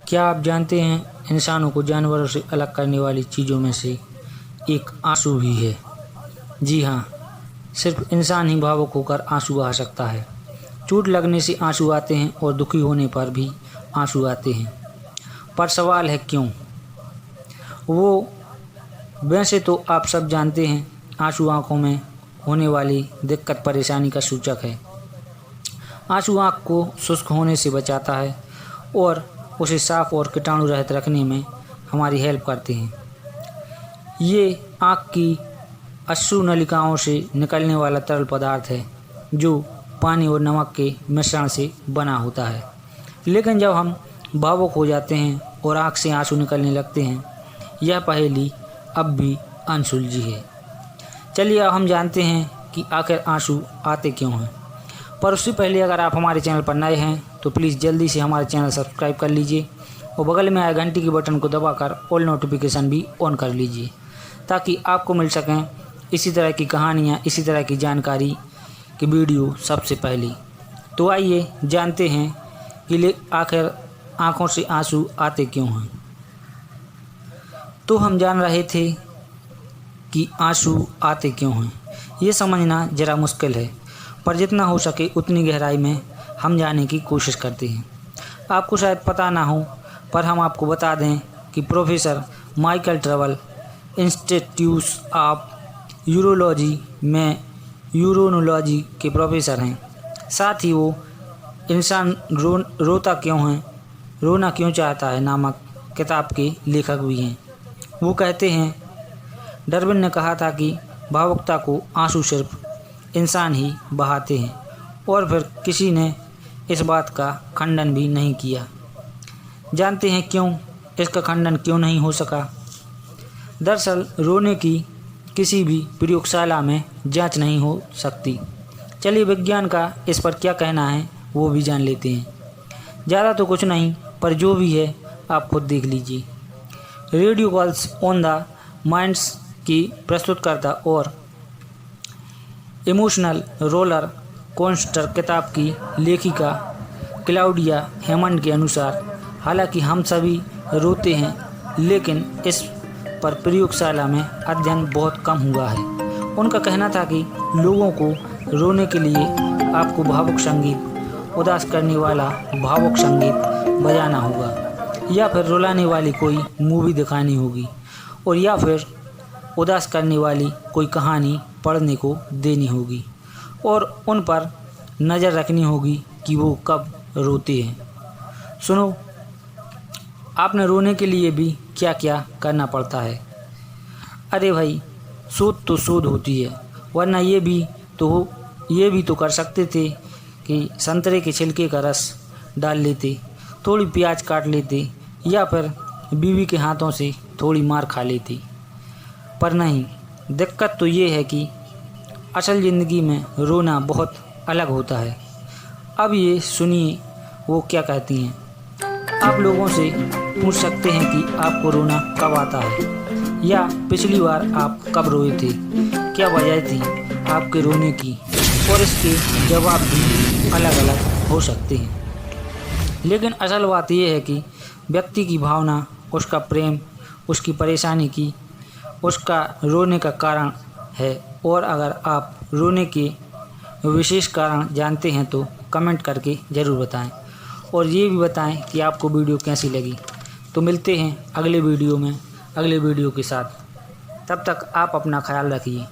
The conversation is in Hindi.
क्या आप जानते हैं इंसानों को जानवरों से अलग करने वाली चीज़ों में से एक आंसू भी है। जी हाँ, सिर्फ इंसान ही भावुक होकर आंसू बहा सकता है। चोट लगने से आंसू आते हैं और दुखी होने पर भी आंसू आते हैं। पर सवाल है क्यों? वैसे तो आप सब जानते हैं, आंसू आँखों में होने वाली दिक्कत परेशानी का सूचक है। आंसू आँख को शुष्क होने से बचाता है और उसे साफ और कीटाणु रहित रखने में हमारी हेल्प करते हैं। ये आँख की अश्रु नलिकाओं से निकलने वाला तरल पदार्थ है जो पानी और नमक के मिश्रण से बना होता है। लेकिन जब हम भावुक हो जाते हैं और आँख से आंसू निकलने लगते हैं, यह पहेली अब भी अनसुलझी है। चलिए अब हम जानते हैं कि आखिर आंसू आते क्यों हैं। पर उससे पहले अगर आप हमारे चैनल पर नए हैं तो प्लीज़ जल्दी से हमारे चैनल सब्सक्राइब कर लीजिए और बगल में आए घंटी के बटन को दबाकर ऑल नोटिफिकेशन भी ऑन कर लीजिए, ताकि आपको मिल सकें इसी तरह की कहानियाँ, इसी तरह की जानकारी की वीडियो सबसे पहले। तो आइए जानते हैं कि आखिर आँखों से आंसू आते क्यों हैं। तो हम जान रहे थे कि आंसू आते क्यों हैं। ये समझना ज़रा मुश्किल है, पर जितना हो सके उतनी गहराई में हम जानने की कोशिश करते हैं। आपको शायद पता ना हो, पर हम आपको बता दें कि professor Michael trouble institute of urology में यूरोनोलॉजी के प्रोफेसर हैं। साथ ही वो इंसान रोता क्यों है, रोना क्यों चाहता है नामक किताब के लेखक भी हैं। वो कहते हैं, डार्विन ने कहा था कि भावुकता को आंसू सिर्फ इंसान ही बहाते हैं, और फिर किसी ने इस बात का खंडन भी नहीं किया। जानते हैं क्यों इसका खंडन क्यों नहीं हो सका? दरअसल रोने की किसी भी प्रयोगशाला में जांच नहीं हो सकती। चलिए विज्ञान का इस पर क्या कहना है वो भी जान लेते हैं। ज़्यादा तो कुछ नहीं, पर जो भी है आप खुद देख लीजिए। Radio calls on the minds की प्रस्तुतकर्ता और इमोशनल रोलर कोस्टर किताब की लेखिका क्लाउडिया हेमंड के अनुसार, हालांकि हम सभी रोते हैं, लेकिन इस पर प्रयोगशाला में अध्ययन बहुत कम हुआ है। उनका कहना था कि लोगों को रोने के लिए आपको भावुक संगीत, उदास करने वाला भावुक संगीत बजाना होगा, या फिर रुलाने वाली कोई मूवी दिखानी होगी, और या फिर उदास करने वाली कोई कहानी पढ़ने को देनी होगी, और उन पर नज़र रखनी होगी कि वो कब रोते हैं। सुनो, आपने रोने के लिए भी क्या क्या करना पड़ता है। अरे भाई, शोध तो शोध होती है, वरना ये भी तो कर सकते थे कि संतरे के छिलके का रस डाल लेते, थोड़ी प्याज काट लेते, या फिर बीवी के हाथों से थोड़ी मार खा लेते। पर नहीं, दिक्कत तो ये है कि असल ज़िंदगी में रोना बहुत अलग होता है। अब ये सुनिए वो क्या कहती हैं। आप लोगों से पूछ सकते हैं कि आपको रोना कब आता है, या पिछली बार आप कब रोए थे, क्या वजह थी आपके रोने की, और इसके जवाब भी अलग अलग हो सकते हैं। लेकिन असल बात यह है कि व्यक्ति की भावना, उसका प्रेम, उसकी परेशानी की, उसका रोने का कारण है। और अगर आप रोने के विशेष कारण जानते हैं तो कमेंट करके ज़रूर बताएं, और ये भी बताएं कि आपको वीडियो कैसी लगी। तो मिलते हैं अगले वीडियो में, अगले वीडियो के साथ। तब तक आप अपना ख्याल रखिए।